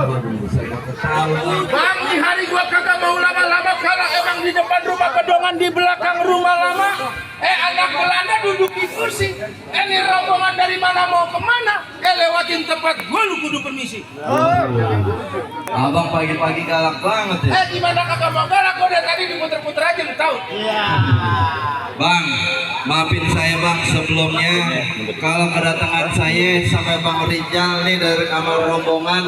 Waduh, saya ketawa. Bang, di hari gua kagak mau lama-lama kalau emang di depan rumah pedongan di belakang rumah lama. Anak Belanda duduk di kursi. Ini rombongan dari mana mau kemana? Lewatin tempat gua lu kudu permisi. Abang pagi-pagi galak banget ya. Gimana kagak mau galak? Gua dari tadi diputer-puter aja lu tahu. Bang, maafin saya bang sebelumnya kalau kedatangan saya sampai Bang Rijal nih dari kamar rombongan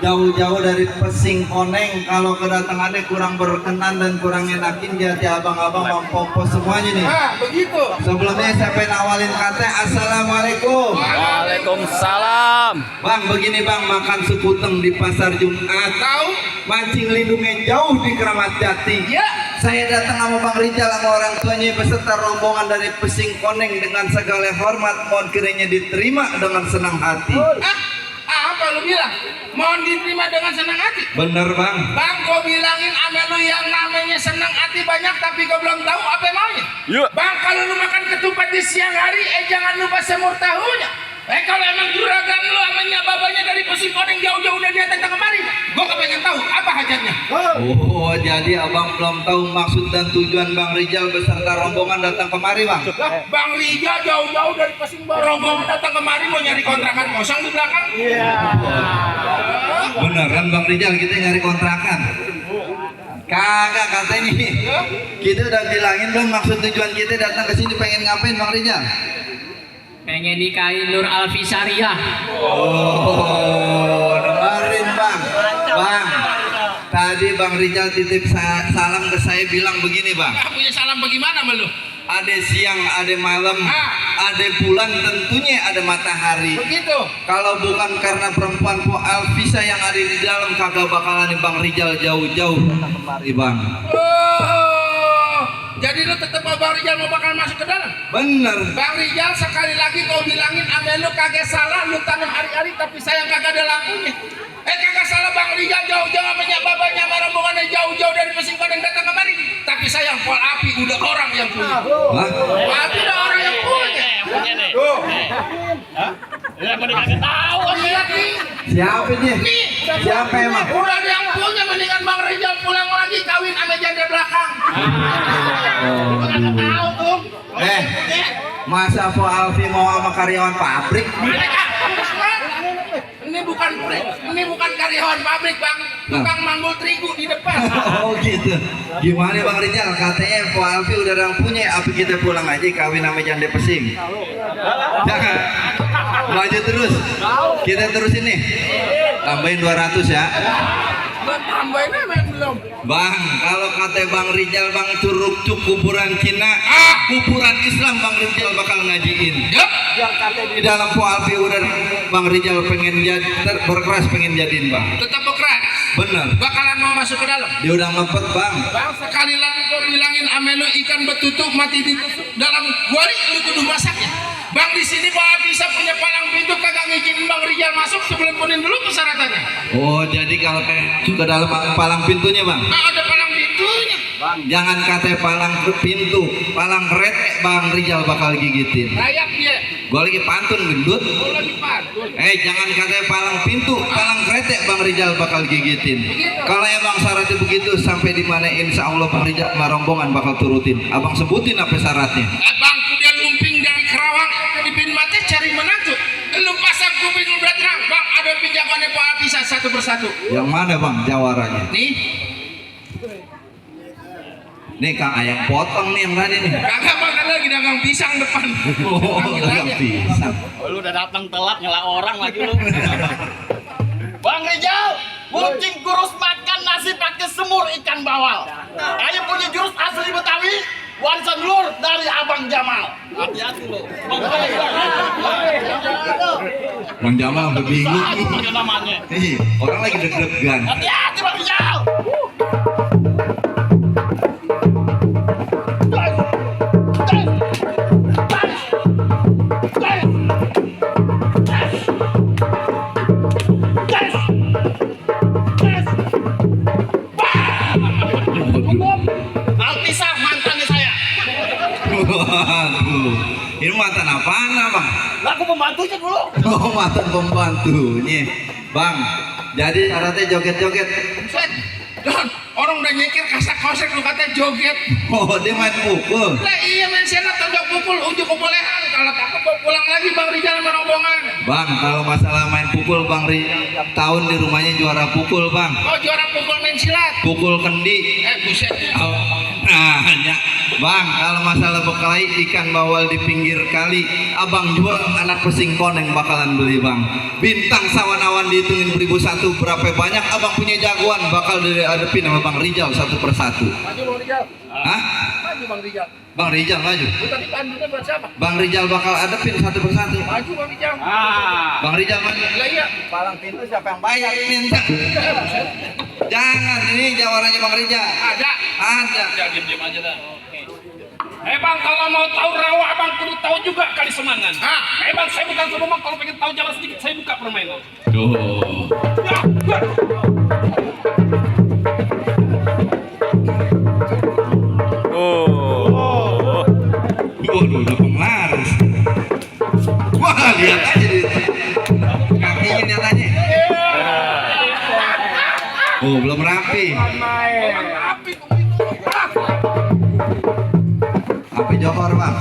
jauh-jauh dari Pesing Koneng, kalau kedatangannya kurang berkenan dan kurang enakin di hati abang-abang mampopo semuanya nih. Begitu. Sebelumnya saya pengen awalin kata assalamualaikum. Waalaikumsalam. Bang, begini bang, makan sekuteng di pasar Jumat, Tahu? mancing lindungnya jauh di Keramat Jati. Ya. Saya datang sama Bang Rijal sama orang tuanya beserta rombongan dari Pesing Koneng dengan segala hormat, mohon kiranya diterima dengan senang hati. Apa lu bilang? Mohon diterima dengan senang hati. Bener bang. Bang, gua bilangin ame lu yang namanya senang hati banyak tapi gua belum tahu apa maunya. Yuk. Bang, kalau lu makan ketupat di siang hari, jangan lupa semur tahunya. Kalau emang juragan lu amanya babanya dari Pesing Koneng jauh-jauh dari datang kemari, gua kepengen tahu apa hajatnya. Oh, jadi abang belum tahu maksud dan tujuan Bang Rijal beserta rombongan datang kemari bang? Lah, Bang Rijal jauh-jauh dari Pesing rombongan datang kemari mau nyari kontrakan kosong di belakang. Beneran Bang Rijal kita nyari kontrakan? Kagak katanya nih. Kita udah bilangin belum maksud tujuan kita datang ke sini pengen ngapain Bang Rijal? Pengen nikahin Nur Alfisariah. Oh, dengerin bang. Bang, tadi Bang Rijal titip salam ke saya bilang begini bang. Punya salam bagaimana sama lu? Ada siang, ada malam, ada bulan, tentunya ada matahari. Begitu. Kalau bukan karena perempuan Po Alfisa yang ada di dalam, kagak bakalan Bang Rijal jauh-jauh datang kemari bang. Jadi lu tetep Bang Rijal mau bakal masuk ke dalam? Bener. Bang Rijal sekali lagi kau bilangin ame lu kagak salah, lu tanam hari-hari tapi sayang kagak ada lampunya. Kagak salah Bang Rijal jauh-jauh sama babanya sama rombongannya jauh-jauh dari Pesing Koneng datang kemari. Tapi sayang Pol Api udah orang yang punya. Hah? Pol Api udah orang yang punya. Tuh. Ya pada kagak tahu. Lihat nih. Siapa dia? Nih. Siapa emang? Udah ada yang punya, mendingan Bang Rijal pulang lagi kawin sama janda belakang. Kagak tahu tuh. Masa Po Alfi mau sama karyawan pabrik? Ini bukan karyawan pabrik bang, tukang manggul terigu di depan. Oh gitu. Gimana Bang Rijal? Katanya Po Alfi udah ada yang punya, apa kita pulang aja kawin sama janda Pesing? Jangan. Lanjut terus. Kita terus ini. Tambahin 200 ya. Tambahin aja belum. Bang, kalau kata Bang Rijal Bang curug cuk kuburan Cina, kuburan Islam Bang Rijal bakal ngajiin. Yup. Di dalam Po Alfi udah Bang Rijal pengen jadi berkeras pengen jadiin bang. Tetap bekeras. Bener. Bakalan mau masuk ke dalam. Dia udah ngepet bang. Bang sekali lagi kau bilangin ame lu ikan betutuk mati ditusuk dalam kuali lu kudu masaknya. Bang di sini kalau bisa punya palang pintu kagak ngizinin Bang Rijal masuk sebelum punin dulu persyaratannya. Oh jadi kalau kayak juga dalam palang pintunya bang. Ada palang pintunya. Bang jangan kata palang pintu, palang kereta Bang Rijal bakal gigitin. Layak dia. Gua lagi pantun gendut. Kau lagi pantun. Jangan kata palang pintu, palang kereta Bang Rijal bakal gigitin. Kalau emang syaratnya begitu sampai di mana insya Allah Bang Rijal sama rombongan bakal turutin. Abang sebutin apa syaratnya? Bang kuda lumping dari Kerawang di pin mati cari menantu. Lu pasang kuping udah terang. Bang ada pinjamannya Pak bisa satu persatu. Yang mana bang jawarannya? Nih. Nih Kang Ayang potong nih yang tadi nih. Kagak bang kan lagi dagang pisang depan. Oh, Panggil aja. bisa. Lu udah datang telat nyela orang lagi lu. Bang Rijal, kucing kurus makan nasi pakai semur ikan bawal. Ayo punya jurus asli Betawi, wansan lur dari Abang Jamal. Hati-hati lu. Bang Jamal udah bingung nih. Pakai namanya. Orang lagi deg-degan. Hati-hati Bang Rijal. Alpisah mantannya saya. Waduh, ini mantan apaan bang? Lah aku pembantunya dulu. Oh mantan pembantunya. Bang, Jadi syaratnya joget-joget. Buset. Don, orang udah nyekir kasak-kosek lu kata joget. Oh, dia main pukul. Lah iya main senat tonjok pukul ujuk kebolehan. Kalau takut mau pulang lagi Bang Rijal sama rombongan. Bang, kalau masalah main pukul Bang tahun di rumahnya juara pukul Bang. Oh juara pukul main silat. Pukul kendi. Buset. Nah, hanya Bang, kalau masalah bekali ikan bawal di pinggir kali, abang jual anak pesingkon yang bakalan beli Bang. Bintang sawan-awan dihitungin 1001 berapa banyak abang punya jagoan bakal dihadapin sama Bang Rijal satu persatu. Maju Bang Rijal. Hah? Maju Bang Rijal. Bang Rijal maju. Lu tadi pandunya buat siapa? Bang Rijal bakal hadapin satu persatu. Maju Bang Rijal. Bang Rijal maju. Lah iya. Palang pintu siapa yang bayar? Minta. Jangan, ini jawarannya Bang Rijal. Ada. Ada. Ya diam-diam aja dah. Bang, kalau mau tahu rawa abang kudu tahu juga kali semangan. Bang, saya bukan sombong, kalau pengen tahu jalan sedikit saya buka permainan. Tuh. Waduh, udah penglaris. Wah, lihat aja di kakinya lihat aja. Oh, belum rapi. Api Johor, Bang.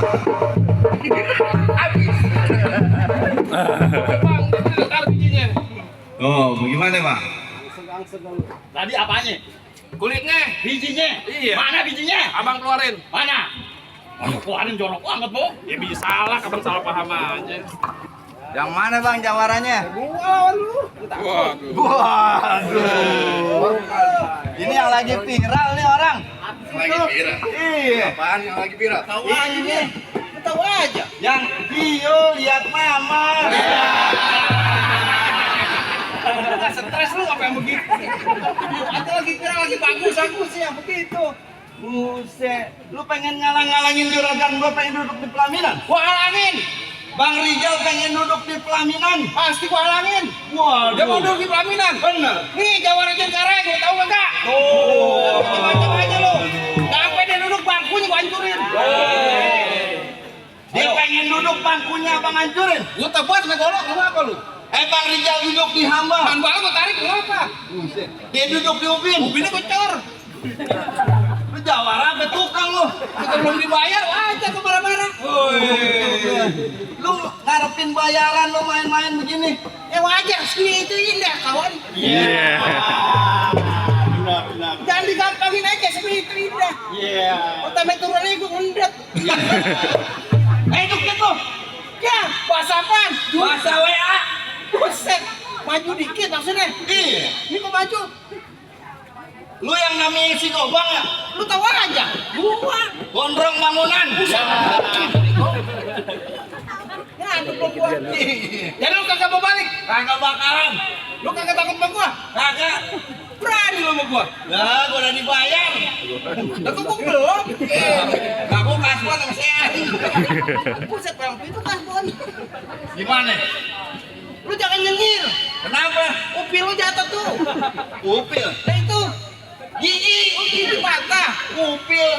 Bang, taruh bijinya. Oh, bagaimana, Bang? Tadi apanya? Kulitnya, Bijinya? Iya. Mana bijinya? abang keluarin. Mana? Oh, keluarin jorok banget, Bu. Ya bisa salah, abang salah paham aja. Yang mana, Bang, jawarannya? Waduh. Waduh. Ini yang lagi viral nih orang. Lagi viral. Iya. Apaan yang lagi viral? Tahu aja nih. Tahu aja. Yang Gio lihat mama. Nggak stres lu apa yang begitu? Ada lagi viral lagi bagus ya begitu. Buset, lu pengen ngalang-ngalangin juragan gua pengen duduk di pelaminan? Gua halangin. Bang Rijal pengen duduk di pelaminan? Pasti gua halangin. Waduh. Dia mau duduk di pelaminan. Bener. Nih Jawara Jengkareng, lu tahu enggak? Oh. Macam aja lu. Sampai dia duduk bangkunya gua hancurin. Dia pengen duduk bangkunya abang hancurin. Lu tebas sama golok lu apa lu? Bang Rijal duduk di hamba. Ban bala gua tarik lu apa? Dia duduk di ubin. Ubinnya gua cor. Lu jawara apa tukang lu? Kita belum dibayar aja gua marah-marah. Lu ngarepin bayaran lu main-main begini. Ya wajar sih itu indah kawan. Jangan digampangin aja seperti itu indah. Utama turunnya gua ngendet. Itu gitu. Ya, bahasa apaan? Bahasa WA. Buset, maju dikit maksudnya. Iya. Ini kok maju? Lu yang namanya si Gobang ya? Lu tahu aja. Gua. Gondrong bangunan. Ya, itu belum gua. Jadi lu kagak mau balik? Kagak bakalan. Lu kagak takut sama gua? Kagak. Berani lu sama gua? Lah, gua udah dibayar. Lah kok gua belum? Aku kasuan sama saya. Buset, bang, itu kasbon. Gimana? Lu jangan nyengir. Kenapa? Upil lu jatuh tuh. Upil. Nah itu. Gigi. Oh, gigi patah. Upil.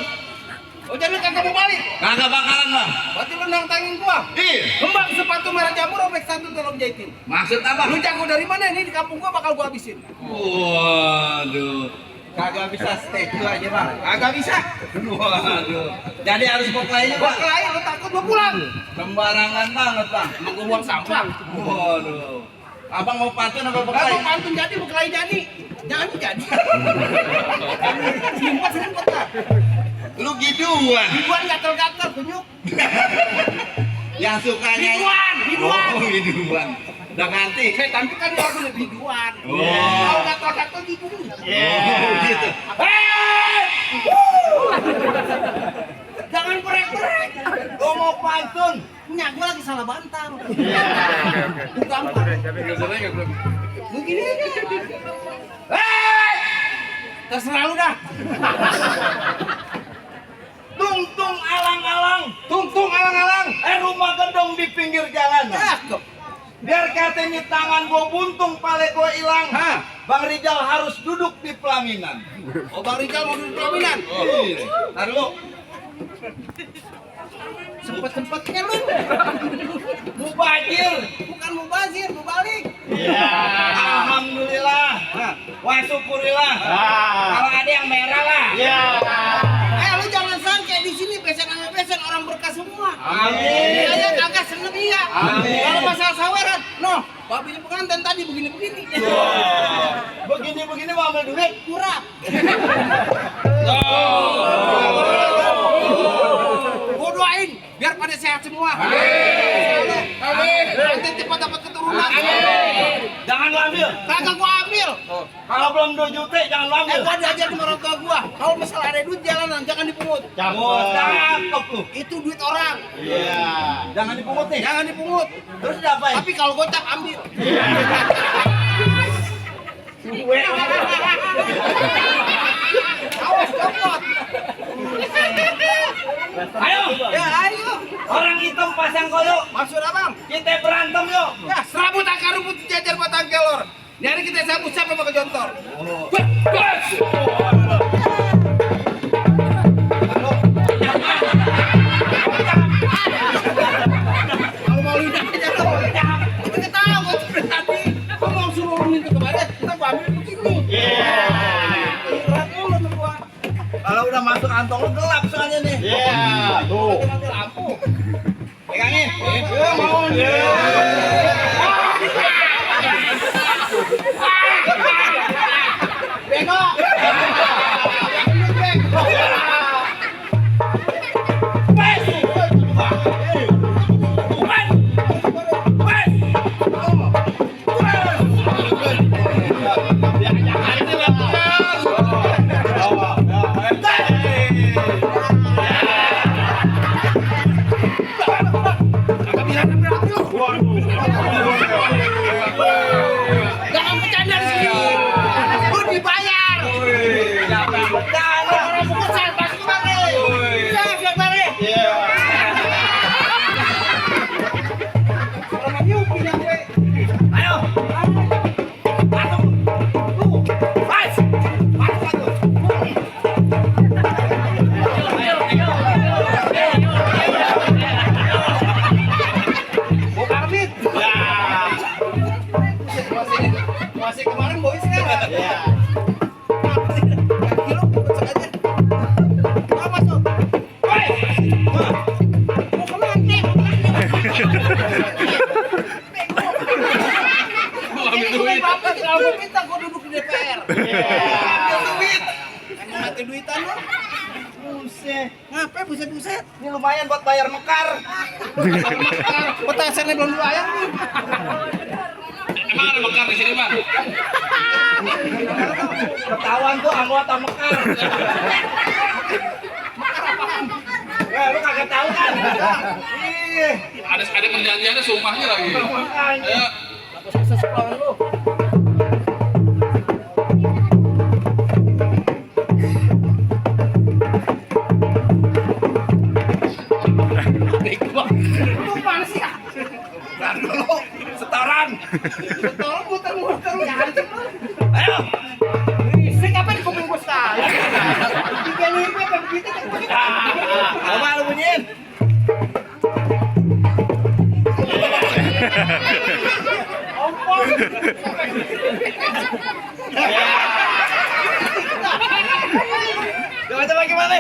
Oh, jadi lu kagak mau balik? Kagak bakalan, Bang. Berarti lu nantangin gua. Iya. Kembang sepatu merah jamur robek satu tolong jahitin. Maksud apa? Lu jago dari mana? Ini di kampung gua bakal gua habisin. Waduh. Kagak bisa stay itu aja, Bang. Agak bisa. Waduh. Jadi harus pokoknya, Gua Bang. kelain, lu takut gua pulang. Sembarangan banget, Bang. Emang gua buang sampah. Waduh. Abang mau pantun apa Kalau bekali? pantun jadi, mau kelain jadi. Jangan jadi. Sempet lah. Lu giduan. Biduan gatel-gatel, kunyuk. Yang sukanya Biduan. Oh, giduan. Udah ganti. Saya tampilkan lagu biduan. Oh. Kalau gatel-gatel gitu. Oh, gitu. Jangan korek-korek. Gua mau pantun. Punya gua lagi salah bantal. Gampang. Mungkin ini. Terserah lu dah. Tung-tung alang-alang. Tung-tung alang-alang. Rumah gedong di pinggir jalan. Cakep. Biar katanya tangan gua buntung, pale gua hilang. Bang Rijal harus duduk di pelaminan. Oh, Bang Rijal mau duduk pelaminan. Iya. Ntar lu. Sempet-sempetnya lu. Mubazir. Bukan mau bazir, mau balik. Iya. Alhamdulillah. Wah syukurillah. Kalau ada yang merah lah. Iya. Lu jangan sangka di sini besan sama besan orang berkah semua. Amin. Saya kagak seneng iya. Amin. Kalau masalah saweran, noh, babinya pengantin tadi begini-begini. Begini-begini mau ambil duit. Kurang. Gua doain biar pada sehat semua. Amin. Nanti cepat dapat keturunan. Jangan lu ambil. Kagak gua ambil. Kalau belum 2 juta jangan lu ambil. Gua diajar sama orang tua gua. Kalau masalah ada duit jalanan jangan dipungut. Cakep tuh. Itu duit orang. Iya. Jangan dipungut nih. Jangan dipungut. Terus diapain? Tapi kalau gocap ambil. Awas copot. Ayo. Ya ayo. Orang hitam pasang koyo. Maksud abang? Kita berantem yuk. Ya serabut akar rumput jajar batang kelor. Ini hari kita sabut siapa pakai jontor. Kalau mau lidah aja tuh. Kita tahu gua sudah tadi. Gua mau suruh orang itu kemarin. Kita gua ambil begini. Berat mulu tuh gua. Kalau udah masuk kantong lu gelap soalnya nih. Iya. Tuh. Nanti lampu. Pegangin. Mau bengok. Jangan bercanda di sini. Lu dibayar. Orang pukul saya pasti balik. Saya biar balik. Orang nyupi yang gue. Ayo. Masih kemarin boys kan? Iya. Kilo besok aja. Apa tuh? Mau kemana? Ambil duit. Bapak kalau minta gua duduk di DPR. Ambil duit. Kan mati duitan lu. Buset. Ngapain buset-buset? Ini lumayan buat bayar mekar. Petasannya belum dibayar nih. Emang ada mekar di sini, Bang? Ketahuan tuh anggota mekar. Ya, lu kagak tahu kan? Ih, Ada perjanjiannya sumpahnya lagi. makanya. Ayo. Sesekolahan lu. Lu mana sih ya? Bentar dulu. Setoran. Tolong muter-muter lu jangan cepet. Ayo. Berisik apa di kuping gua sekali? Tiga lipe apa begitu kan begitu. Coba lu bunyiin. Ompong. Coba gimana?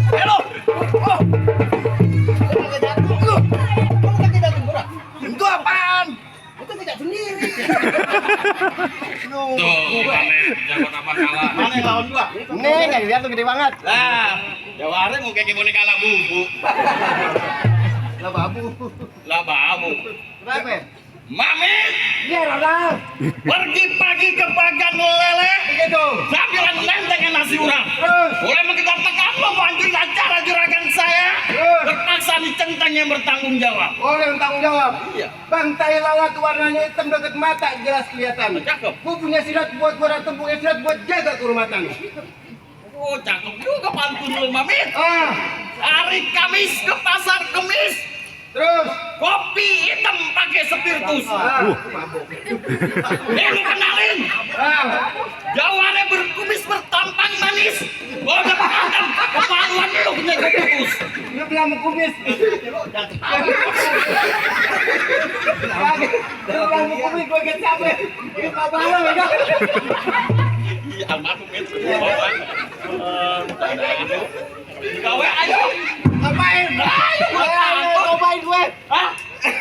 Ayo. Oh. Lu kagak jatuh lu. Lu kagak jatuh gua. Itu apaan? Itu tidak sendiri. Tuh, gimana? Jangan apa kalah. Mana yang lawan gua? Nih, enggak dilihat tuh gede banget. Lah, Jawara mau kayak boneka ala bubu. Lah babu. Lah babu. Kenapa? Mamit, Iya, Rada. pergi pagi ke bagan lele. Begitu. Sambil nentengin nasi urang. Terus. Mulai mengejar-tegar membantu acara juragan saya. Terpaksa dicentang yang bertanggung jawab. Oh, yang tanggung jawab. Iya. Bantai lalat warnanya hitam dekat mata jelas kelihatan. Cakep. Gua punya silat buat gua datang punya silat buat jaga kehormatan. Oh, cakep juga pantun lu, Mamit. Ah, Hari Kamis ke pasar Kemis. terus Kopi hitam pakai pakai spiritus. Lu kenalin. Jawabannya berkumis bertampang manis. Gua udah paham kepaluan lu punya putus. Lu bilang mau kumis. Lu bilang mau kumis gua get capek. Lu apa lu ya? Iya, almarhum itu. Gawe ayo. Ngapain? Ayo Cobain gue. Hah?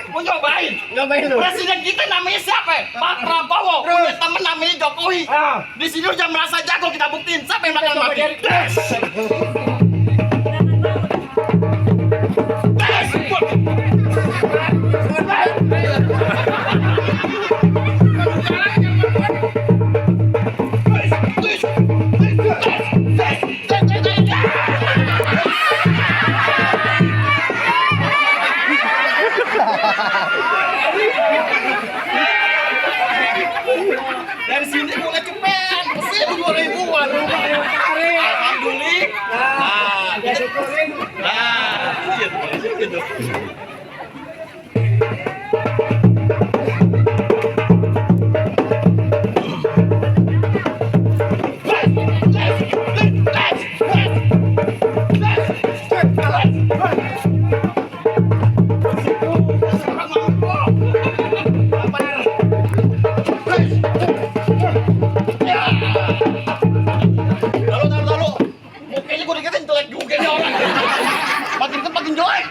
Mau nyobain? Ngapain lu? Presiden kita namanya siapa? Pak Prabowo. Punya temen namanya Jokowi. Di sini udah merasa jago, kita buktiin siapa yang bakal mati. Tes. Dari sini mulai cepetan, kesini 2.000-an. Alhamdulillah. Ya syukurin. Gitu. Lalu. Mukanya gue dikatain jelek juga nih orang. Makin deket makin jelek.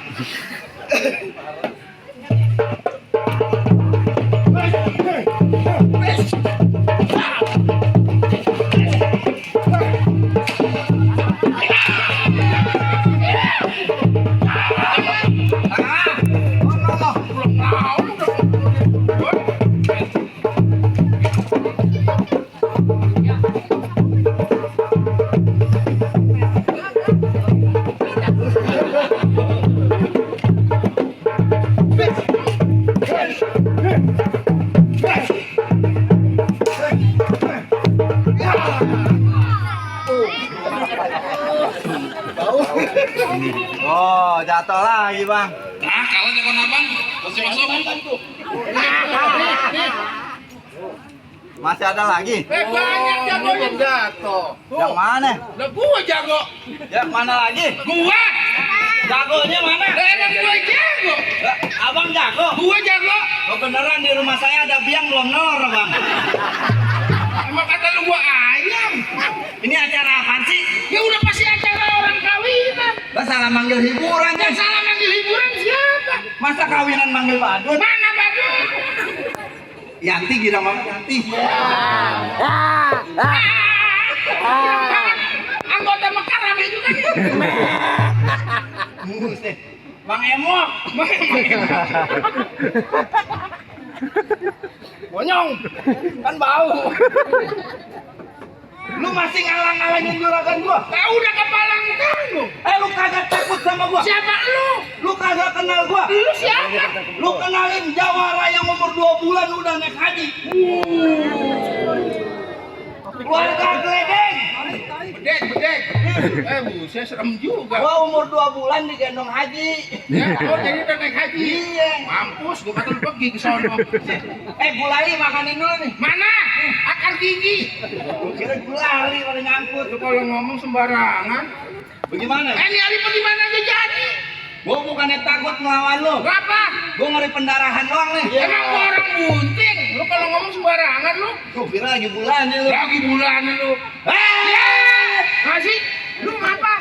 Oh, jatuh lagi, Bang. Nah, kalau jangan abang, masih masuk. Masih ada lagi? Banyak jagonya jatuh. Yang mana? Lah gua jago. Yang mana lagi? Gua. Jagonya mana? Emang gua jago. Abang jago? Gua jago. Oh, beneran di rumah saya ada biang belum nor, Bang. Emang kata lu gua ayam. Ini acara apa sih? Ya udah pasti acara orang kawinan. Lah salah manggil hiburan ya. Yang salah manggil hiburan siapa? Masa kawinan manggil badut? Mana badut? Yanti kira mama Yanti. Anggota Mekar rame juga nih. Buset. Bang Emo. Bonyong. Kan bau. Lu masih ngalang-ngalangin juragan gua? Kau udah kepalang tanggung. Lu kagak takut sama gua? Siapa lu? Lu kagak kenal gua? Lu siapa? Lu kenalin Jawara yang umur 2 bulan udah naik haji. Keluarga Gledeng. Bedek. Buset serem juga. Gua umur 2 bulan digendong haji. Ya, oh jadi udah naik haji. Iya. Mampus, gua kata lu pergi ke sono. Gulali makanin dulu nih. Mana? Akar gigi. Kira gulali pada nyangkut. Lu kalau ngomong sembarangan. Bagaimana? Ini hari bagaimana aja jadi? Gua bukannya takut melawan lu. Berapa? Gua ngeri pendarahan doang nih. Emang gua orang bunting. Lu kalau ngomong sembarangan lu. Gua kira lagi bulan lu. Lagi bulan lu. Masih? Lu ngapa?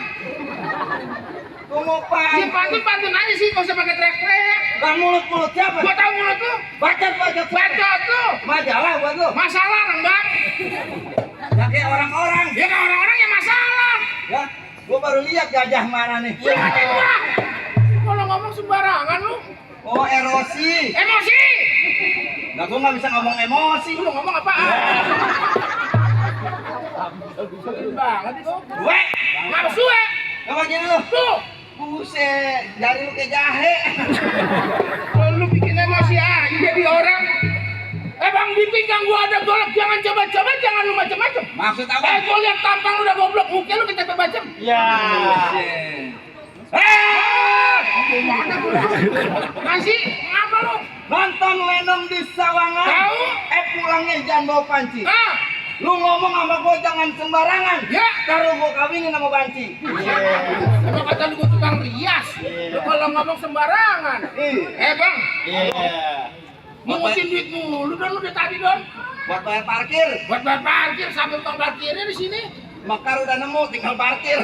Gua mau Ya pantun. pantun aja sih, gak usah pakai teriak-teriak. Bang mulut siapa? Gua tahu mulut lu. Bacot. Bacot lu. Majalah buat lu. Masalah Bang. Ya kayak orang-orang. Ya kan orang-orang yang masalah. Ya, gua baru lihat gajah mana nih. Ya ngatain gua. Kalau ngomong sembarangan lu. Oh, erosi. Emosi. Nah, gua nggak bisa ngomong emosi. Lu ngomong apaan? Banget itu. Gue, Nafsu ya? apa gini lu? Tuh. Buset, dari lu kayak jahe. Kalau lu bikin emosi aja jadi orang. Bang, di pinggang gua ada golok, jangan coba-coba, jangan lu macam-macam. Maksud apa? Gua lihat tampang lu udah goblok, muka lu kecepet bacem. Ya. Mana lu? Masih? Ngapa lu? Nonton Lenong di Sawangan. Tahu? Pulangnya jangan bawa panci. Ah, Lu ngomong sama gua jangan sembarangan. ya. Taruh gua kawinin sama panci. Emang kata lu gua tukang rias. Lu kalau ngomong sembarangan. Bang, mungutin duit mulu Don, lu dari tadi Don. Buat bayar parkir. Buat bayar parkir, sampai utang parkirnya di sini. Mekar udah nemu, tinggal parkir.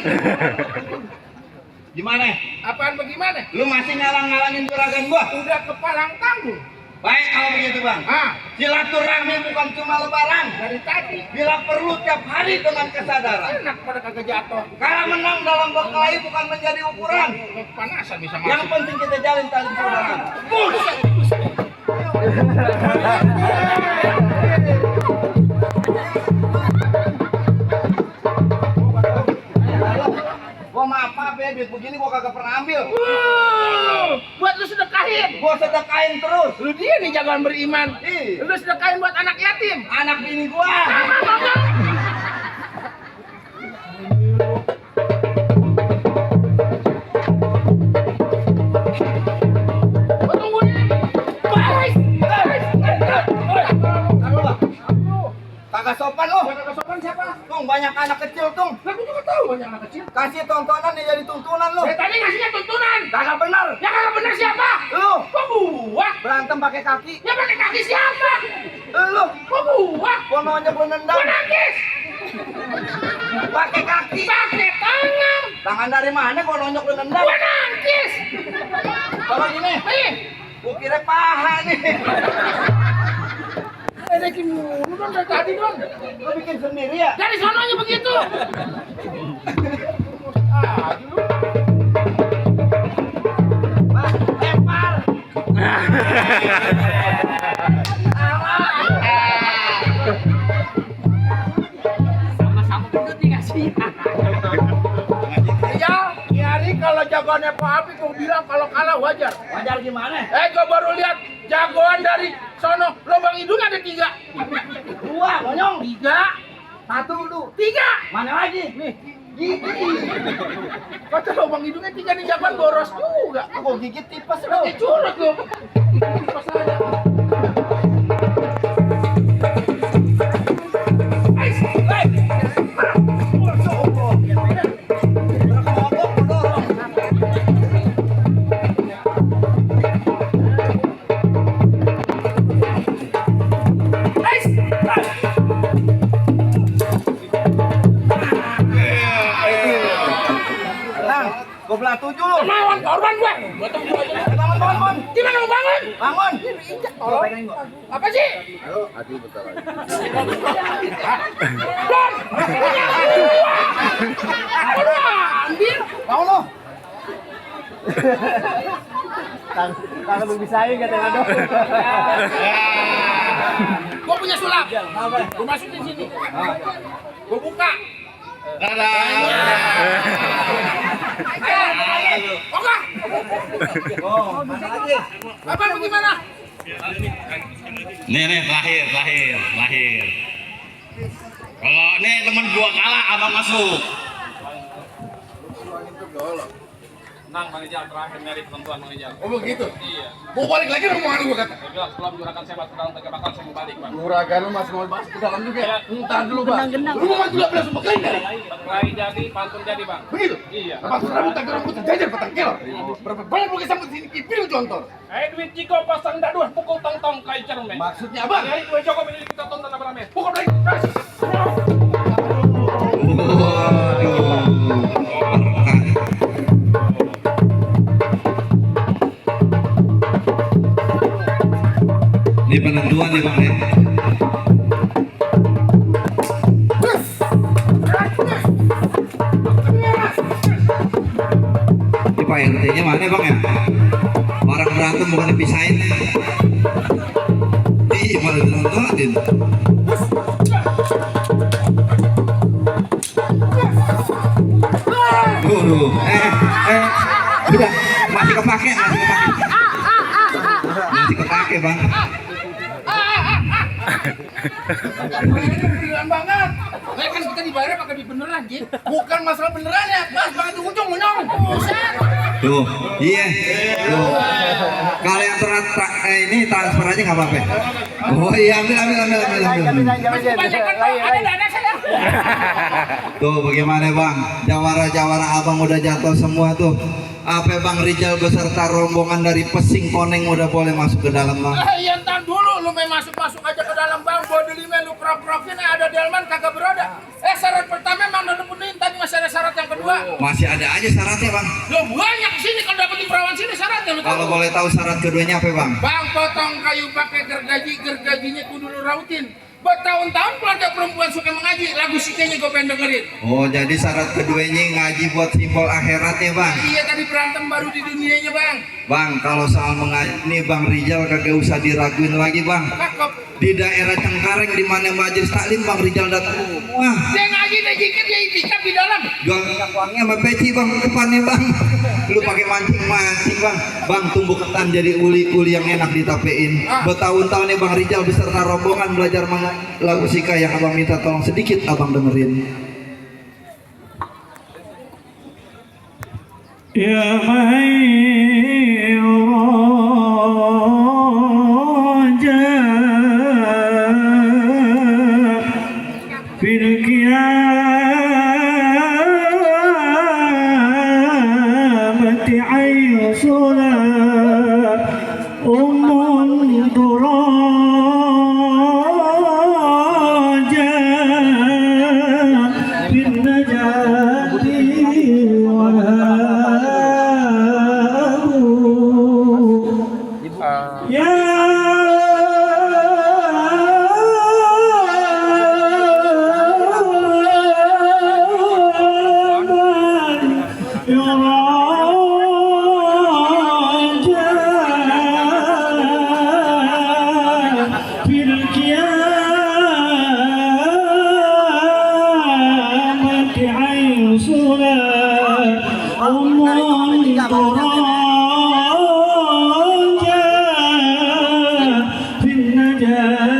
Gimana? Apaan bagaimana? Lu masih ngalang-ngalangin juragan gua? Udah kepalang tanggung. Baik kalau begitu bang. Silaturahmi bukan cuma lebaran. Dari tadi. Bila perlu tiap hari dengan kesadaran. Enak pada kagak jatuh. Kalah menang dalam berkelahi bukan menjadi ukuran. Kepanasan bisa Yang masuk. penting kita jalin tali persaudaraan. Gua maaf ya, duit begini gua kagak pernah ambil. Buat lu sedekahin. Gua sedekahin terus. Lu dia nih jagoan beriman. Ih, Lu sedekahin buat anak yatim. anak bini gua. Gua tunggu nih. Baris. Kagak sopan lu. Kagak sopan siapa? Tung banyak anak kecil tung. Lah gua juga tahu banyak anak kecil. Kasih tontonan nih jadi tuntunan lu. Tadi ngasihnya tuntunan. Kagak benar. Ya kagak bener siapa? Lu Kok gua? berantem pakai kaki. Ya pakai kaki siapa? Lu Kok gua? gua nonjok lu nendang Gua nangis. pakai kaki. Pakai tangan. Tangan dari mana gua nonjok lu nendang? Gua nangis. Kalau gini, Nih. gua kira paha nih. Ledekin mulu Don dari tadi Don. Lu bikin sendiri ya? Dari sononya begitu. Bah, lempar. Ya, nyari kalau jagoannya Pak Api gua bilang kalau kalah wajar. Wajar gimana? Gua baru lihat jagoan dari sono lubang hidung ada 3. Dua, monyong. 3. Satu lu. 3. Mana lagi? Nih. Gigi. Kata lubang hidungnya 3 nih jagoan boros juga. Gua gigit tipes lu. Pakai curut lu. Pas aja. Nah, gua belah 7 lu. Kemauan korban gue. Bangun. Gimana mau bangun? Bangun. Tolong. Apa sih? Don, punya gua. Udah ambil. Bangun lu. Kagak lu bisain katanya dong. Gua punya sulap. Gua masukin sini. Gua buka. Oke. Oh, mana lagi? Apa bagaimana? Nih lahir. Kalau nih temen gua kalah, abang masuk. Nang Bang Ijal terakhir nyari penentuan Bang Ijal. Oh begitu. Iya. Mau balik lagi omongan gua kata. Saya bilang setelah juragan saya batu dalam tiga bakal saya mau balik Bang. Juragan lu masih mau bahas ke dalam juga. Entar dulu, Bang. Lu mau maju 12 sumpah kali enggak? Berkelahi jadi, pantun jadi Bang. Begitu? Iya. Pantun rambut tak rambut jajar patang kilo. Berapa banyak pakai sambut sini kipil contoh. Duit Ciko pasang daduh pukul tong-tong kai cermen. Maksudnya apa? Ya itu Joko ini kita tonton apa Pukul lagi. Ini penentuan nih bang ya. Ini Pak RT-nya mana bang ya? Orang berantem bukan dipisahin. Iya malah ditontonin. Udah masih kepake bang. Beneran banget. Kan kita dibayar pakai duit beneran, Jin. Bukan masalah beneran ya, pas banget di ujung, Monyong. Buset. Tuh, iya. Tuh. Kalau yang ini transfer aja nggak apa-apa. Oh iya, ambil. Kebanyakan Pak, ada dana saya. Tuh bagaimana bang, jawara-jawara abang udah jatuh semua tuh. Apa Bang Rijal beserta rombongan dari Pesing Koneng udah boleh masuk ke dalam bang? Iya ntar dulu, lu main masuk aja ke dalam bang. Bodi lima lu prok-prokin ada delman kagak beroda. Syarat pertama emang udah dipenuhin, tadi masih ada syarat yang kedua. Masih ada aja syaratnya bang. Lo banyak sini kalau dapet di perawan sini syaratnya lu tahu. Kalau boleh tahu syarat keduanya apa bang? Bang potong kayu pakai gergajinya kudu lu rautin. Bertahun-tahun keluarga perempuan suka mengaji, lagu sikenya gue pengen dengerin. Oh jadi syarat keduanya ngaji buat simbol akhiratnya bang? Iya tadi berantem baru di dunianya bang. Bang kalau soal mengaji nih Bang Rijal kagak usah diraguin lagi bang. Cakep. Di daerah Cengkareng di mana majelis taklim Bang Rijal datang. Wah Dia ngaji dia jikir dia itikaf di dalam. jual minyak wangi sama peci bang depannya bang. Lu pakai mancing bang. Bang tumbuh ketan jadi uli-uli yang enak ditapein. Bertahun-tahun nih Bang Rijal beserta rombongan belajar lagu sika yang abang minta tolong sedikit abang dengerin. Ya Raja fil qiyamati aysuna ummun duraja bin najati ya fil qiyamati aysuna ummun duraja bin najati